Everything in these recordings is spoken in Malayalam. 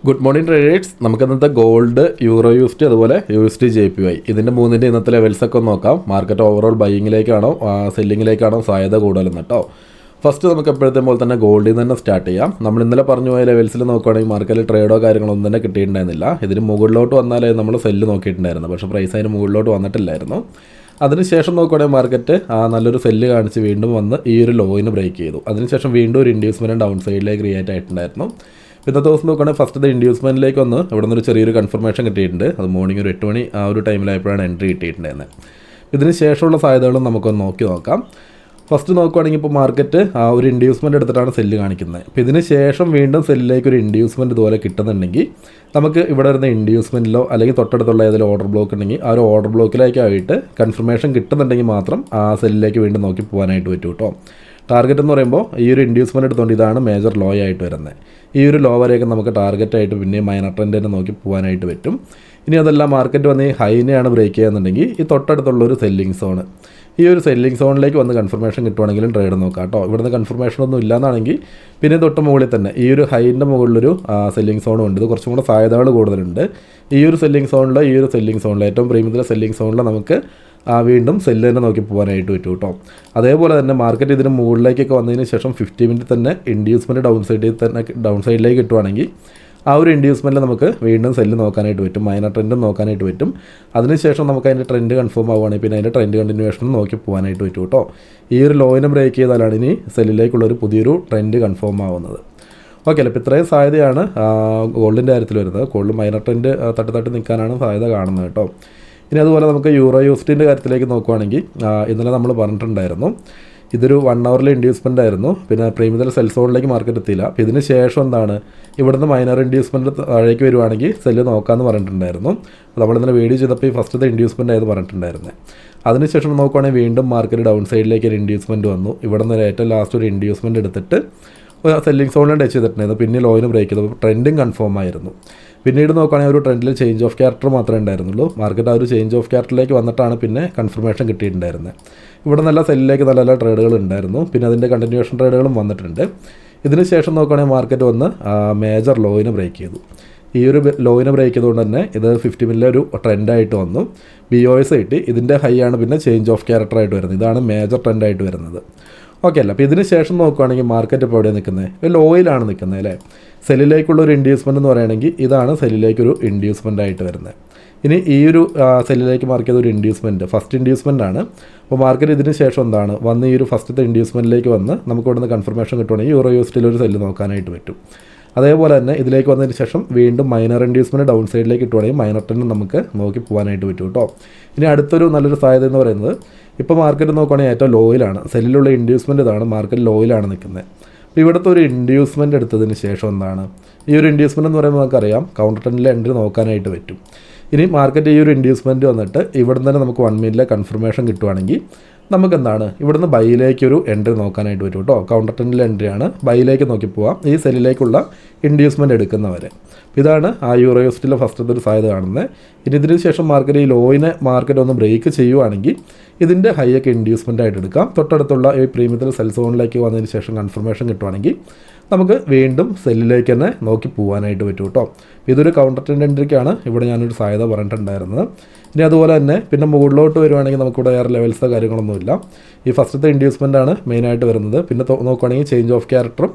Good morning traders. നമുക്ക് ഇന്നത്തെ ഗോൾഡ്, യൂറോ യൂസ്റ്റി, അതുപോലെ USD JPY ഇതിൻ്റെ മൂന്നിൻ്റെ ഇന്നത്തെ ലെവൽസൊക്കെ ഒന്ന് നോക്കാം. മാർക്കറ്റ് ഓവറോൾ ബൈയിങ്ങിലേക്കാണോ സെല്ലിങ്ങിലേക്കാണോ സാധ്യത കൂടുതലെന്ന് കേട്ടോ. ഫസ്റ്റ് നമുക്ക് എപ്പോഴത്തെ പോലെ തന്നെ ഗോൾഡിൽ നിന്ന് തന്നെ സ്റ്റാർട്ട് ചെയ്യാം. നമ്മൾ ഇന്നലെ പറഞ്ഞു പോയ ലെവൽസിൽ നോക്കുകയാണെങ്കിൽ മാർക്കറ്റിൽ ട്രേഡോ കാര്യങ്ങളോ ഒന്നും തന്നെ കിട്ടിയിട്ടുണ്ടായിരുന്നില്ല. ഇതിന് മുകളിലോട്ട് വന്നാലേ നമ്മൾ സെല്ല് നോക്കിയിട്ടുണ്ടായിരുന്നു, പക്ഷേ പ്രൈസ് അതിന് മുകളിലോട്ട് വന്നിട്ടില്ലായിരുന്നു. അതിനുശേഷം നോക്കുകയാണെങ്കിൽ മാർക്കറ്റ് നല്ലൊരു സെല്ല് കാണിച്ച് വീണ്ടും വന്ന് ഈ ഒരു ലോയിന് ബ്രേക്ക് ചെയ്തു. അതിനുശേഷം വീണ്ടും ഒരു ഇൻഡ്യൂസ്മെൻറ്റ് ഡൗൺ സൈഡിലേക്ക് ക്രിയേറ്റ് ആയിട്ടുണ്ടായിരുന്നു. ഇന്നത്തെ ദിവസം നോക്കുകയാണെങ്കിൽ ഫസ്റ്റ് ഇൻഡ്യൂസ്മെൻറ്റിലേക്ക് വന്ന് ഇവിടെ നിന്നൊരു ചെറിയൊരു കൺഫർമേഷൻ കിട്ടിയിട്ടുണ്ട്. അത് മോർണിംഗ് ഒരു 8 മണി ആ ഒരു ടൈമിലായപ്പോഴാണ് എൻട്രി കിട്ടിയിട്ടുണ്ടായിരുന്നത്. ഇതിന് ശേഷമുള്ള സാധ്യതകളും നമുക്കൊന്ന് നോക്കാം. ഫസ്റ്റ് നോക്കുകയാണെങ്കിൽ ഇപ്പോൾ മാർക്കറ്റ് ഒരു ഇൻഡ്യൂസ്മെൻറ്റ് എടുത്തിട്ടാണ് സെല്ല് കാണിക്കുന്നത്. അപ്പോൾ ഇതിന് ശേഷം വീണ്ടും സെല്ലിലേക്ക് ഒരു ഇൻഡ്യൂസ്മെൻറ്റ് ഇതുപോലെ കിട്ടുന്നുണ്ടെങ്കിൽ നമുക്ക് ഇവിടെ വരുന്ന ഇൻഡ്യൂസ്മെൻറ്റിലോ അല്ലെങ്കിൽ തൊട്ടടുത്തുള്ള ഏതെങ്കിലും ഓർഡർ ബ്ലോക്ക് ഉണ്ടെങ്കിൽ ആ ഒരു ഓർഡർ ബ്ലോക്കിലേക്കായിട്ട് കൺഫർമേഷൻ കിട്ടുന്നുണ്ടെങ്കിൽ മാത്രം ആ സെല്ലിലേക്ക് വീണ്ടും നോക്കി പോകാനായിട്ട് പറ്റും കേട്ടോ. ടാർഗറ്റ് എന്ന് പറയുമ്പോൾ ഈ ഒരു ഇൻഡ്യൂസ്മെൻറ്റ് എടുത്തുകൊണ്ട് ഇതാണ് മേജർ ലോ ആയിട്ട് വരുന്നത്. ഈ ഒരു ലോ വരെയൊക്കെ നമുക്ക് ടാർഗറ്റായിട്ട് പിന്നെ മൈനർ ട്രെൻഡ് തന്നെ നോക്കി പോകാനായിട്ട് പറ്റും. ഇനി അതെല്ലാം മാർക്കറ്റ് വന്ന് ഈ ഹൈനെയാണ് ബ്രേക്ക് ചെയ്യുന്നുണ്ടെങ്കിൽ ഈ തൊട്ടടുത്തുള്ളൊരു സെല്ലിംഗ് സോണ്, ഈ ഒരു സെല്ലിംഗ് സോണിലേക്ക് വന്ന് കൺഫർമേഷൻ കിട്ടുവാണെങ്കിലും ട്രേഡ് നോക്കാം കേട്ടോ. ഇവിടുന്ന് കൺഫർമേഷൻ ഒന്നും ഇല്ലാന്നാണെങ്കിൽ പിന്നെ തൊട്ട് മുകളിൽ തന്നെ ഈ ഒരു ഹൈൻ്റെ മുകളിലൊരു സെല്ലിംഗ് സോണും ഉണ്ട്. ഇത് കുറച്ചും കൂടെ സാധ്യതകൾ കൂടുതലുണ്ട്. ഈ ഒരു സെല്ലിംഗ് സോണിൽ ഏറ്റവും പ്രീമിയത്തിലെ സെല്ലിംഗ് സോണിൽ നമുക്ക് വീണ്ടും സെല്ല് തന്നെ നോക്കി പോകാനായിട്ട് പറ്റും കേട്ടോ. അതേപോലെ തന്നെ മാർക്കറ്റ് ഇതിന് മുകളിലേക്കൊക്കെ വന്നതിന് ശേഷം 50 മിനിറ്റ് തന്നെ ഇൻഡ്യൂസ്മെൻറ്റ് ഡൗൺ സൈഡിലേക്ക് കിട്ടുവാണെങ്കിൽ ആ ഒരു ഇൻഡ്യൂസ്മെൻറ്റിൽ നമുക്ക് വീണ്ടും സെല്ല് നോക്കാനായിട്ട് പറ്റും, മൈനർ ട്രെൻഡും നോക്കാനായിട്ട് പറ്റും. അതിനുശേഷം നമുക്ക് അതിൻ്റെ ട്രെൻഡ് കൺഫേം ആവുകയാണെങ്കിൽ പിന്നെ അതിൻ്റെ ട്രെൻഡ് കണ്ടിന്യൂവേഷനും നോക്കി പോകാനായിട്ട് പറ്റും കേട്ടോ. ഈ ഒരു ലോയിനെ ബ്രേക്ക് ചെയ്താലാണ് ഇനി സെല്ലിലേക്കുള്ളൊരു പുതിയൊരു ട്രെൻഡ് കൺഫേം ആവുന്നത്. ഓക്കെ അല്ലേ? ഇപ്പോൾ ഇത്രയും സാധ്യതയാണ് ഗോൾഡിൻ്റെ കാര്യത്തിൽ വരുന്നത്. ഗോൾഡ് മൈനർ ട്രെൻഡ് തട്ടി നിൽക്കാനാണ് സാധ്യത കാണുന്നത് കേട്ടോ. ഇനി അതുപോലെ നമുക്ക് യൂറോ യൂസ്റ്റിൻ്റെ കാര്യത്തിലേക്ക് നോക്കുകയാണെങ്കിൽ ഇന്നലെ നമ്മൾ പറഞ്ഞിട്ടുണ്ടായിരുന്നു ഇതൊരു 1 ഹവറിലെ ഇൻഡ്യൂസ്മെൻ്റ് ആയിരുന്നു. പിന്നെ പ്രീമിയർ സെൽ സോണിലേക്ക് മാർക്കറ്റ് എത്തിയില്ല. അപ്പോൾ ഇതിന് ശേഷം എന്താണ് ഇവിടുന്ന് മൈനർ ഇൻഡ്യൂസ്മെൻറ്റ് താഴേക്ക് വരുവാണെങ്കിൽ സെല്ല് നോക്കാമെന്ന് പറഞ്ഞിട്ടുണ്ടായിരുന്നു. അപ്പോൾ നമ്മളിന്നലെ വീഡിയോ ചെയ്തപ്പോൾ ഈ ഫസ്റ്റത്തെ ഇൻഡ്യൂസ്മെൻ്റ് ആയിരുന്നു പറഞ്ഞിട്ടുണ്ടായിരുന്നത്. അതിനുശേഷം നോക്കുകയാണെങ്കിൽ വീണ്ടും മാർക്കറ്റ് ഡൗൺ സൈഡിലേക്ക് ഒരു ഇൻഡ്യൂസ്മെൻറ്റ് വന്നു. ഇവിടെ നിന്ന് ഏറ്റവും ലാസ്റ്റ് ഒരു ഇൻഡ്യൂസ്മെൻറ്റ് എടുത്തിട്ട് സെല്ലിംഗ് സോണിൽ ടച്ച് ചെയ്തിട്ടുണ്ടായിരുന്നു. പിന്നെ ലോയിന് ബ്രേക്ക് ചെയ്തു. ട്രെൻഡും കൺഫേം ആയിരുന്നു. പിന്നീട് നോക്കുകയാണെങ്കിൽ ഒരു ട്രെൻഡിൽ ചേഞ്ച് ഓഫ് ക്യാരക്ടർ മാത്രമേ ഉണ്ടായിരുന്നുള്ളൂ. മാർക്കറ്റ് ആ ഒരു ചേഞ്ച് ഓഫ് ക്യാരക്ടറിലേക്ക് വന്നിട്ടാണ് പിന്നെ കൺഫർമേഷൻ കിട്ടിയിട്ടുണ്ടായിരുന്നത്. ഇവിടെ നല്ല സെല്ലിലേക്ക് നല്ല ട്രേഡുകൾ ഉണ്ടായിരുന്നു. പിന്നെ അതിൻ്റെ കണ്ടിന്യൂവേഷൻ ട്രേഡുകളും വന്നിട്ടുണ്ട്. ഇതിന് ശേഷം നോക്കുകയാണെങ്കിൽ മാർക്കറ്റ് വന്ന് മേജർ ലോയിന് ബ്രേക്ക് ചെയ്തു. ഈ ഒരു ലോയിനെ ബ്രേക്ക് ചെയ്തുകൊണ്ട് തന്നെ ഇത് 50 മിനിറ്റിലെ ഒരു ട്രെൻഡായിട്ട് വന്നു. BOS കിട്ടി. ഇതിൻ്റെ ഹൈ ആണ് പിന്നെ ചേഞ്ച് ഓഫ് ക്യാരക്ടറായിട്ട് വരുന്നത്. ഇതാണ് മേജർ ട്രെൻഡായിട്ട് വരുന്നത്. ഓക്കെ അല്ല? അപ്പോൾ ഇതിന് ശേഷം നോക്കുകയാണെങ്കിൽ മാർക്കറ്റ് ഇപ്പോൾ എവിടെയാണ് നിൽക്കുന്നത്? ലോയിലാണ് നിൽക്കുന്നത് അല്ലേ? സെല്ലിലേക്കുള്ള ഒരു ഇൻഡ്യൂസ്മെൻറ്റ് എന്ന് പറയുകയാണെങ്കിൽ ഇതാണ് സെല്ലിലേക്കൊരു ഇൻഡ്യൂസ്മെൻ്റ് ആയിട്ട് വരുന്നത്. ഇനി ഈ ഒരു സെല്ലിലേക്ക് മാർക്ക് ചെയ്ത ഒരു ഇൻഡ്യൂസ്മെൻറ്റ് ഫസ്റ്റ് ഇൻഡ്യൂസ്മെൻ്റ് ആണ്. അപ്പോൾ മാർക്കറ്റ് ഇതിന് ശേഷം എന്താണ് വന്ന് ഈ ഒരു ഫസ്റ്റത്തെ ഇൻഡ്യൂസ്മെൻറ്റിലേക്ക് വന്ന് നമുക്ക് ഇവിടെ നിന്ന് കൺഫർമേഷൻ കിട്ടുവാണെങ്കിൽ യൂറോ യൂസ്റ്റിൽ ഒരു സെല്ല് നോക്കാനായിട്ട് പറ്റും. അതേപോലെ തന്നെ ഇതിലേക്ക് വന്നതിന് ശേഷം വീണ്ടും മൈനർ ഇൻഡ്യൂസ്മെൻറ്റ് ഡൗൺ സൈഡിലേക്ക് കിട്ടുവാണെങ്കിൽ മൈനർ ട്രെൻഡ് നമുക്ക് നോക്കി പോകാനായിട്ട് പറ്റും കേട്ടോ. ഇനി അടുത്തൊരു നല്ലൊരു സാധ്യത എന്ന് പറയുന്നത് ഇപ്പോൾ മാർക്കറ്റ് നോക്കുകയാണെങ്കിൽ ഏറ്റവും ലോയിലാണ്. സെല്ലിലുള്ള ഇൻഡ്യൂസ്മെൻറ്റ് ഇതാണ്. മാർക്കറ്റ് ലോയിലാണ് നിൽക്കുന്നത്. അപ്പോൾ ഇവിടുത്തെ ഒരു ഇൻഡ്യൂസ്മെൻറ്റ് എടുത്തതിന് ശേഷം എന്താണ് ഈ ഒരു ഇൻഡ്യൂസ്മെൻറ്റ് എന്ന് പറയുമ്പോൾ നമുക്കറിയാം കൗണ്ടർ ട്രെൻഡിലെ എൻട്രി നോക്കാനായിട്ട് പറ്റും. ഇനി മാർക്കറ്റ് ഈ ഒരു ഇൻഡ്യൂസ്മെൻറ്റ് വന്നിട്ട് ഇവിടെ തന്നെ നമുക്ക് 1 മിനിറ്റിലെ കൺഫർമേഷൻ കിട്ടുവാണെങ്കിൽ നമുക്ക് എന്താണ് ഇവിടുന്ന് ബൈയിലേക്കൊരു എൻട്രി നോക്കാനായിട്ട് പറ്റും കേട്ടോ. കൗണ്ടർ ട്രെൻഡിലെ എൻട്രിയാണ്. ബൈയിലേക്ക് നോക്കി പോവാം ഈ സെല്ലിലേക്കുള്ള ഇൻഡ്യൂസ്മെൻറ്റ് എടുക്കുന്നവരെ. ഇതാണ് ആ യൂറോ യൂസ്റ്റിലെ ഫസ്റ്റത്തെ ഒരു സാധ്യത കാണുന്നത്. ഇനി ഇതിന് ശേഷം മാർക്കറ്റ് ഈ ലോയിനെ മാർക്കറ്റ് ഒന്ന് ബ്രേക്ക് ചെയ്യുവാണെങ്കിൽ ഇതിൻ്റെ ഹൈയൊക്കെ ഇൻഡ്യൂസ്മെൻ്റ് ആയിട്ട് എടുക്കാം. തൊട്ടടുത്തുള്ള ഈ പ്രീമിയത്തിൽ സെൽ സോണിലേക്ക് വന്നതിന് ശേഷം കൺഫർമേഷൻ കിട്ടുവാണെങ്കിൽ നമുക്ക് വീണ്ടും സെല്ലിലേക്ക് തന്നെ നോക്കി പോകാനായിട്ട് പറ്റും കേട്ടോ. ഇതൊരു കൗണ്ടർ ട്രെൻഡ് എൻട്രിക്കാണ് ഇവിടെ ഞാനൊരു സാധ്യത പറഞ്ഞിട്ടുണ്ടായിരുന്നത്. ഇനി അതുപോലെ തന്നെ പിന്നെ മുകളിലോട്ട് വരുവാണെങ്കിൽ നമുക്കിവിടെ വേറെ ലെവൽസോ കാര്യങ്ങളൊന്നുമില്ല. ഈ ഫസ്റ്റത്തെ ഇൻഡ്യൂസ്മെൻ്റ് ആണ് മെയിനായിട്ട് വരുന്നത്. പിന്നെ നോക്കുകയാണെങ്കിൽ ചേഞ്ച് ഓഫ് ക്യാരക്ടറും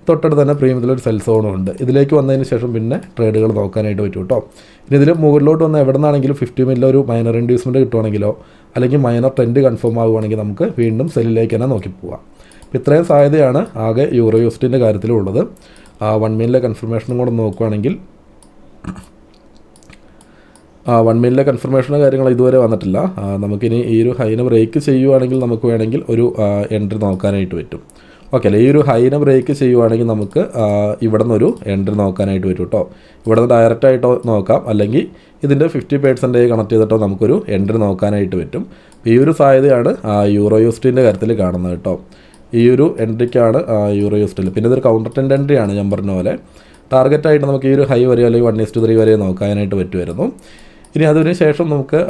തൊട്ടടുത്ത് തന്നെ പ്രീമിയത്തിലൊരു സെൽ സോണും ഉണ്ട്. ഇതിലേക്ക് വന്നതിന് ശേഷം പിന്നെ ട്രേഡുകൾ നോക്കാനായിട്ട് പറ്റും കേട്ടോ. ഇനി ഇതിൽ മുകളിലോട്ട് വന്ന് എവിടെ നിന്നാണെങ്കിലും 50 മിനിറ്റിൽ ഒരു മൈനർ ഇൻഡ്യൂസ്മെൻറ്റ് കിട്ടുവാണെങ്കിലോ അല്ലെങ്കിൽ മൈനർ ട്രെൻഡ് കൺഫേം ആവുകയാണെങ്കിൽ നമുക്ക് വീണ്ടും സെല്ലിലേക്ക് തന്നെ നോക്കി പോവാം. അപ്പോൾ ഇത്രയും സാധ്യതയാണ് ആകെ യൂറോ യൂസ്റ്റിൻ്റെ കാര്യത്തിലുള്ളത്. 1 മിനിറ്റിലെ കൺഫർമേഷനും കൂടെ നോക്കുകയാണെങ്കിൽ 1 മിനിറ്റിലെ കൺഫർമേഷനോ കാര്യങ്ങളോ ഇതുവരെ വന്നിട്ടില്ല. നമുക്കിനി ഈ ഒരു ഹൈനെ ബ്രേക്ക് ചെയ്യുവാണെങ്കിൽ നമുക്ക് വേണമെങ്കിൽ ഒരു എൻട്രി നോക്കാനായിട്ട് പറ്റും. ഓക്കെ അല്ലേ? ഈ ഒരു ഹൈനെ ബ്രേക്ക് ചെയ്യുവാണെങ്കിൽ നമുക്ക് ഇവിടെ നിന്നൊരു എൻട്രി നോക്കാനായിട്ട് പറ്റും കേട്ടോ. ഇവിടെ നിന്ന് ഡയറക്റ്റായിട്ടോ നോക്കാം, അല്ലെങ്കിൽ ഇതിൻ്റെ 50% കണക്ട് ചെയ്തിട്ടോ നമുക്കൊരു എൻട്രി നോക്കാനായിട്ട് പറ്റും. ഈ ഒരു സാധ്യതയാണ് യൂറോ യൂസ്റ്റിൻ്റെ കാര്യത്തിൽ കാണുന്നത് കേട്ടോ. ഈ ഒരു എൻട്രിക്കാണ് യൂറോ യൂസ്റ്റിൽ. പിന്നെ ഇതൊരു കൗണ്ടർ ട്രെൻഡ് എൻട്രിയാണ് ഞാൻ പറഞ്ഞ പോലെ. ടാർഗറ്റായിട്ട് നമുക്ക് ഈ ഒരു ഹൈ വരെ അല്ലെങ്കിൽ 1:3 വരെ നോക്കാനായിട്ട് പറ്റുമായിരുന്നു. ഇനി അതിന് ശേഷം നമുക്ക്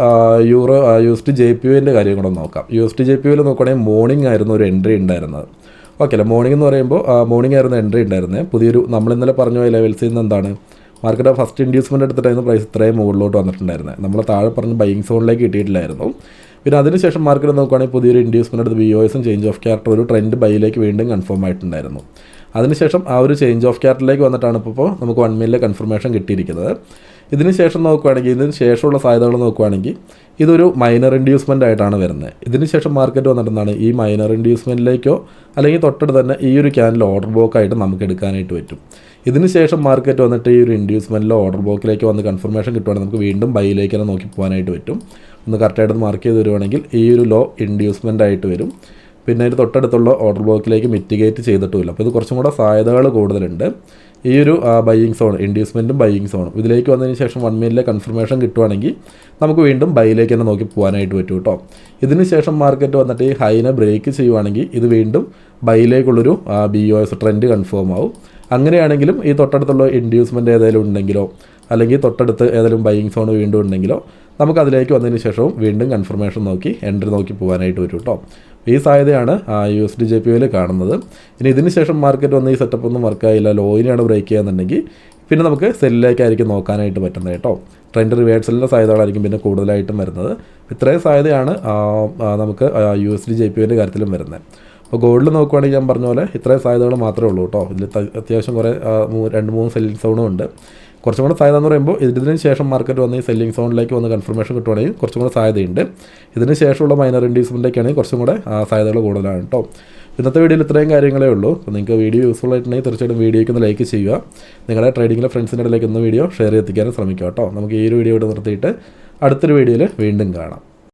യൂറോ USD JPY കാര്യം കൂടെ നോക്കാം. USD JPY നോക്കുകയാണെങ്കിൽ മോർണിംഗ് ആയിരുന്നു ഒരു എൻട്രി ഉണ്ടായിരുന്നത്. ഓക്കെ അല്ലേ? മോർണിംഗ് എന്ന് പറയുമ്പോൾ മോർണിംഗ് ആയിരുന്നു എൻട്രി ഉണ്ടായിരുന്നത്. പുതിയൊരു നമ്മൾ ഇന്നലെ പറഞ്ഞ ലെവൽസിൽ നിന്ന് എന്താണ് മാർക്കറ്റ് ഫസ്റ്റ് ഇൻഡ്യൂസ്മെൻറ്റ് എടുത്തിട്ടായിരുന്നു പ്രൈസ് ഇത്രയും മുകളിലോട്ട് വന്നിട്ടുണ്ടായിരുന്നത്. നമ്മൾ താഴെ പറഞ്ഞ് ബൈയിങ് സോണിലേക്ക് കിട്ടിയിട്ടില്ലായിരുന്നു. പിന്നെ അതിനുശേഷം മാർക്കറ്റ് നോക്കുകയാണെങ്കിൽ പുതിയൊരു ഇൻഡ്യൂസ്മെൻറ്റ് എടുത്ത് BOSും ചേഞ്ച് ഓഫ് ക്യാരക്ടർ ഒരു ട്രെൻഡ് ബൈയിലേക്ക് വീണ്ടും കൺഫേം ആയിട്ടുണ്ടായിരുന്നു. അതിനുശേഷം ആ ഒരു ചേഞ്ച് ഓഫ് ക്യാരക്ടറിലേക്ക് വന്നിട്ടാണ് ഇപ്പോൾ നമുക്ക് 1 മിനിറ്റിലെ കൺഫർമേഷൻ കിട്ടിയിരിക്കുന്നത്. ഇതിന് ശേഷം നോക്കുകയാണെങ്കിൽ ഇതിന് ശേഷമുള്ള സാധ്യതകൾ നോക്കുകയാണെങ്കിൽ ഇതൊരു മൈനർ ഇൻഡ്യൂസ്മെൻ്റ് ആയിട്ടാണ് വരുന്നത്. ഇതിന് ശേഷം മാർക്കറ്റ് വന്നിട്ടുണ്ടാണ് ഈ മൈനർ ഇൻഡ്യൂസ്മെൻറ്റിലേക്കോ അല്ലെങ്കിൽ തൊട്ടടുത്ത് തന്നെ ഈ ഒരു ക്യാനിൽ ഓർഡർ ബ്ലോക്ക് ആയിട്ട് നമുക്ക് എടുക്കാനായിട്ട് പറ്റും. ഇതിന് ശേഷം മാർക്കറ്റ് വന്നിട്ട് ഈ ഒരു ഇൻഡ്യൂസ്മെൻറ്റിലോ ഓർഡർ ബ്ലോക്കിലേക്ക് വന്ന് കൺഫർമേഷൻ കിട്ടുവാണെങ്കിൽ നമുക്ക് വീണ്ടും ബൈയിലേക്ക് തന്നെ നോക്കി പോകാനായിട്ട് പറ്റും. ഒന്ന് കറക്റ്റായിട്ട് മാർക്ക് ചെയ്ത് വരുവാണെങ്കിൽ ഈ ഒരു ലോ ഇൻഡ്യൂസ്മെൻ്റ് ആയിട്ട് വരും. പിന്നെ അതിന് തൊട്ടടുത്തുള്ള ഓർഡർ ബ്ലോക്കിലേക്ക് മിറ്റിഗേറ്റ് ചെയ്തിട്ടുമില്ല. അപ്പോൾ ഇത് കുറച്ചും കൂടെ സാധ്യതകൾ കൂടുതലുണ്ട്. ഈ ഒരു ബൈയിങ് സോൺ ഇൻഡ്യൂസ്മെൻറ്റും ബൈയിങ് സോണും ഇതിലേക്ക് വന്നതിന് ശേഷം 1 മിനിറ്റിലെ കൺഫർമേഷൻ കിട്ടുവാണെങ്കിൽ നമുക്ക് വീണ്ടും ബൈയിലേക്ക് തന്നെ നോക്കി പോകാനായിട്ട് പറ്റും കേട്ടോ. ഇതിന് ശേഷം മാർക്കറ്റ് വന്നിട്ട് ഈ ഹൈനെ ബ്രേക്ക് ചെയ്യുവാണെങ്കിൽ ഇത് വീണ്ടും ബൈയിലേക്കുള്ളൊരു BOS ട്രെൻഡ് കൺഫേം ആവും. അങ്ങനെയാണെങ്കിലും ഈ തൊട്ടടുത്തുള്ള ഇൻഡ്യൂസ്മെൻറ്റ് ഏതെങ്കിലും ഉണ്ടെങ്കിലോ അല്ലെങ്കിൽ തൊട്ടടുത്ത് ഏതെങ്കിലും ബൈയിങ് സോൺ വീണ്ടും ഉണ്ടെങ്കിലോ നമുക്ക് അതിലേക്ക് വന്നതിന് ശേഷവും വീണ്ടും കൺഫർമേഷൻ നോക്കി എൻട്രി നോക്കി പോകാനായിട്ട് വരും കേട്ടോ. ഈ സാധ്യതയാണ് USD JPYയിൽ കാണുന്നത്. ഇനി ഇതിന് ശേഷം മാർക്കറ്റ് വന്ന് ഈ സെറ്റപ്പ് ഒന്നും വർക്കായില്ല, ലോയിനെയാണ് ബ്രേക്ക് ചെയ്യുന്നുണ്ടെങ്കിൽ പിന്നെ നമുക്ക് സെല്ലിലേക്കായിരിക്കും നോക്കാനായിട്ട് പറ്റുന്നത് കേട്ടോ. ട്രെൻഡ് റിവേഴ്സലിൻ്റെ സാധ്യതകളായിരിക്കും പിന്നെ കൂടുതലായിട്ടും വരുന്നത്. ഇത്രയും സാധ്യതയാണ് നമുക്ക് USD JPYൻ്റെ കാര്യത്തിലും വരുന്നത്. അപ്പോൾ ഗോൾഡിൽ നോക്കുവാണെങ്കിൽ ഞാൻ പറഞ്ഞ പോലെ ഇത്രയും സാധ്യതകൾ മാത്രമേ ഉള്ളൂ കേട്ടോ. ഇതിൽ അത്യാവശ്യം കുറേ 2-3 സെല്ലിംഗ് സോണും ഉണ്ട്. കുറച്ചും കൂടെ സാധ്യത എന്ന് പറയുമ്പോൾ ഇതിന് ശേഷം മാർക്കറ്റ് വന്ന് ഈ സെല്ലിംഗ് സോണിലേക്ക് വന്ന് കൺഫർമേഷൻ കിട്ടുവാണെങ്കിൽ കുറച്ചും കൂടെ സാധ്യതയുണ്ട്. ഇതിന് ശേഷമുള്ള മൈനർ ഇൻഡ്യൂസ്മെൻറ്റിലേക്കാണെങ്കിൽ കുറച്ചും കൂടെ സാധ്യതകൾ കൂടുതലാണ് കേട്ടോ. ഇന്നത്തെ വീഡിയോയിൽ ഇത്രയും കാര്യങ്ങളേ ഉള്ളൂ. അപ്പോൾ നിങ്ങൾക്ക് വീഡിയോ യൂസ്ഫുൾ ആയിട്ടുണ്ടെങ്കിൽ തീർച്ചയായിട്ടും വീഡിയോയ്ക്ക് ഒന്ന് ലൈക്ക് ചെയ്യുക. നിങ്ങളുടെ ട്രേഡിങ്ങിലെ ഫ്രണ്ട്സിൻ്റെ ഇടയിലേക്ക് ഒന്ന് വീഡിയോ ഷെയർ ചെയ്തെത്തിക്കാനും ശ്രമിക്കുക കേട്ടോ. നമുക്ക് ഈ ഒരു വീഡിയോ ഇവിടെ നിർത്തിയിട്ട് അടുത്തൊരു വീഡിയോയിൽ വീണ്ടും കാണാം.